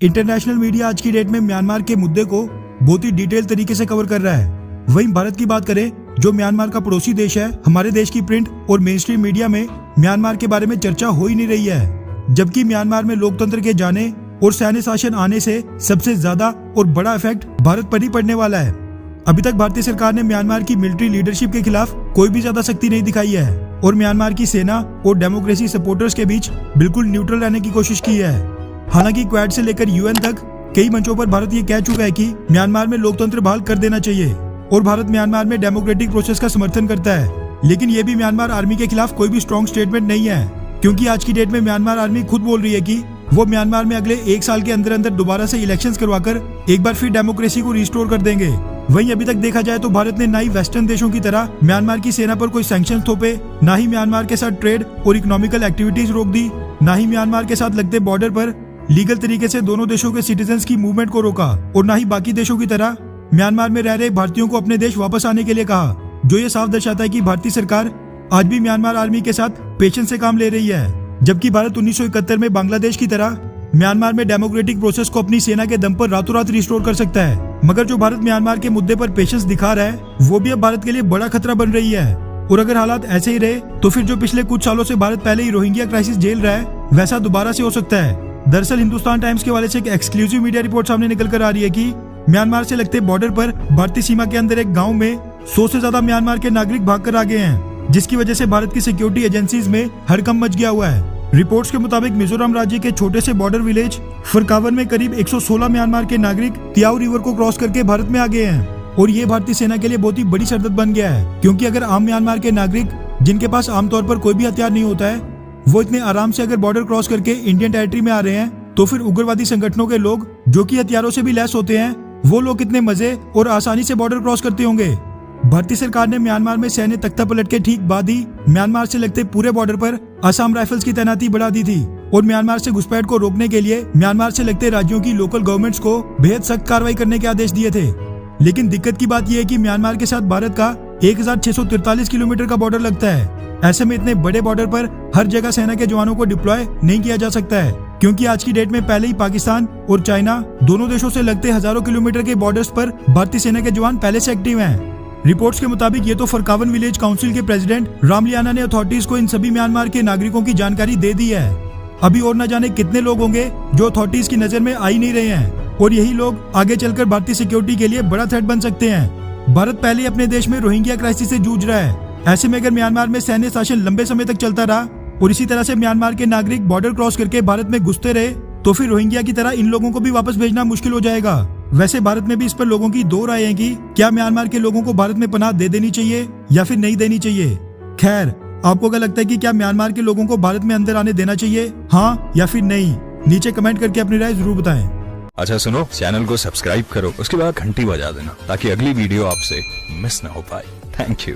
International media आज की date में म्यांमार के मुद्दे को बहुत ही डिटेल तरीके से कवर कर रहा है। वहीं भारत की बात करें, जो म्यांमार का पड़ोसी देश है, हमारे देश की प्रिंट और मेन स्ट्रीम मीडिया में म्यांमार के बारे में चर्चा हो ही नहीं रही है, जबकि म्यांमार में लोकतंत्र के जाने और सैन्य शासन आने से सबसे ज्यादा और बड़ा इफेक्ट भारत पर ही पड़ने वाला है। अभी तक भारतीय सरकार ने म्यांमार की मिलिट्री लीडरशिप के खिलाफ कोई भी ज्यादा सख्ती नहीं दिखाई है और म्यांमार की सेना और डेमोक्रेसी सपोर्टर्स के बीच बिल्कुल न्यूट्रल रहने की कोशिश की है। हालांकि क्वाड से लेकर यूएन तक कई मंचों पर भारत ये कह चुका है कि म्यांमार में लोकतंत्र बहाल कर देना चाहिए और भारत म्यांमार में डेमोक्रेटिक प्रोसेस का समर्थन करता है। लेकिन ये भी म्यांमार आर्मी के खिलाफ कोई भी स्ट्रॉन्ग स्टेटमेंट नहीं है, क्योंकि आज की डेट में म्यांमार आर्मी खुद बोल रही है कि वो म्यांमार में अगले 1 साल के अंदर अंदर दोबारा से इलेक्शंस करवाकर एक बार फिर डेमोक्रेसी को रिस्टोर कर देंगे। वहीं अभी तक देखा जाए तो भारत ने ना ही वेस्टर्न देशों की तरह म्यांमार की सेना पर कोई सैंक्शन थोपे, ना ही म्यांमार के साथ ट्रेड और इकोनॉमिकल एक्टिविटीज रोक दी, ना ही म्यांमार के साथ लगते बॉर्डर पर लीगल तरीके से दोनों देशों के सिटीजन्स की मूवमेंट को रोका, और ना ही बाकी देशों की तरह म्यांमार में रह रहे भारतीयों को अपने देश वापस आने के लिए कहा, जो ये साफ दर्शाता है कि भारतीय सरकार आज भी म्यांमार आर्मी के साथ पेशेंस से काम ले रही है। जबकि भारत 1971 में बांग्लादेश की तरह म्यांमार में डेमोक्रेटिक प्रोसेस को अपनी सेना के दम पर रातों रात रिस्टोर कर सकता है, मगर जो भारत म्यांमार के मुद्दे पर पेशेंस दिखा रहा है वो भी अब भारत के लिए बड़ा खतरा बन रही है। और अगर हालात ऐसे ही रहे तो फिर जो पिछले कुछ सालों से भारत पहले ही रोहिंग्या क्राइसिस झेल रहा है, वैसा दोबारा से हो सकता है। दरअसल हिंदुस्तान टाइम्स के हवाले से एक एक्सक्लूसिव मीडिया रिपोर्ट सामने निकल कर आ रही है कि म्यांमार से लगते बॉर्डर पर भारतीय सीमा के अंदर एक गाँव में 100 से ज्यादा म्यांमार के नागरिक भाग कर आ गए हैं, जिसकी वजह से भारत की सिक्योरिटी एजेंसीज में हड़कंप मच गया हुआ है। रिपोर्ट्स के मुताबिक मिजोरम राज्य के छोटे से बॉर्डर विलेज फरकावन में करीब 116 म्यांमार के नागरिक तियाओ रिवर को क्रॉस करके भारत में आ गए हैं, और ये भारतीय सेना के लिए बहुत ही बड़ी सरदर्द बन गया है, क्योंकि अगर आम म्यांमार के नागरिक जिनके पास आमतौर पर कोई भी हथियार नहीं होता है, वो इतने आराम से अगर बॉर्डर क्रॉस करके इंडियन टेरिटरी में आ रहे हैं, तो फिर उग्रवादी संगठनों के लोग जो कि हथियारों से भी लैस होते हैं, वो लोग कितने मजे और आसानी से बॉर्डर क्रॉस करते होंगे। भारतीय सरकार ने म्यांमार में सैन्य तख्ता पलट के ठीक बाद ही म्यांमार से लगते पूरे बॉर्डर पर असम राइफल्स की तैनाती बढ़ा दी थी, और म्यांमार से घुसपैठ को रोकने के लिए म्यांमार से लगते राज्यों की लोकल गवर्नमेंट्स को बेहद सख्त कार्रवाई करने के आदेश दिए थे। लेकिन दिक्कत की बात यह है कि म्यांमार के साथ भारत का 1643 किलोमीटर का बॉर्डर लगता है। ऐसे में इतने बड़े बॉर्डर पर हर जगह सेना के जवानों को डिप्लॉय नहीं किया जा सकता है, क्योंकि आज की डेट में पहले ही पाकिस्तान और चाइना दोनों देशों से लगते हजारों किलोमीटर के बॉर्डर्स पर भारतीय सेना के जवान पहले से एक्टिव हैं। रिपोर्ट्स के मुताबिक ये तो फरकावन विलेज काउंसिल के प्रेसिडेंट रामलियाना ने अथॉरिटीज को इन सभी म्यांमार के नागरिकों की जानकारी दे दी है। अभी और न जाने कितने लोग होंगे जो अथॉरिटीज की नजर में आ ही नहीं रहे हैं, और यही लोग आगे चलकर भारतीय सिक्योरिटी के लिए बड़ा थ्रेट बन सकते हैं। भारत पहले ही अपने देश में रोहिंग्या क्राइसिस से जूझ रहा है। ऐसे में अगर म्यांमार में सैन्य शासन लंबे समय तक चलता रहा और इसी तरह से म्यांमार के नागरिक बॉर्डर क्रॉस करके भारत में घुसते रहे, तो फिर रोहिंग्या की तरह इन लोगों को भी वापस भेजना मुश्किल हो जाएगा। वैसे भारत में भी इस पर लोगों की दो राय है कि क्या म्यांमार के लोगों को भारत में पनाह दे देनी चाहिए या फिर नहीं देनी चाहिए। खैर, आपको क्या लगता है कि क्या म्यांमार के लोगों को भारत में अंदर आने देना चाहिए, हाँ या फिर नहीं? नीचे कमेंट करके अपनी राय जरूर बताएं। अच्छा सुनो, चैनल को सब्सक्राइब करो, उसके बाद घंटी बजा देना ताकि अगली वीडियो आपसे मिस ना हो पाए। Thank you.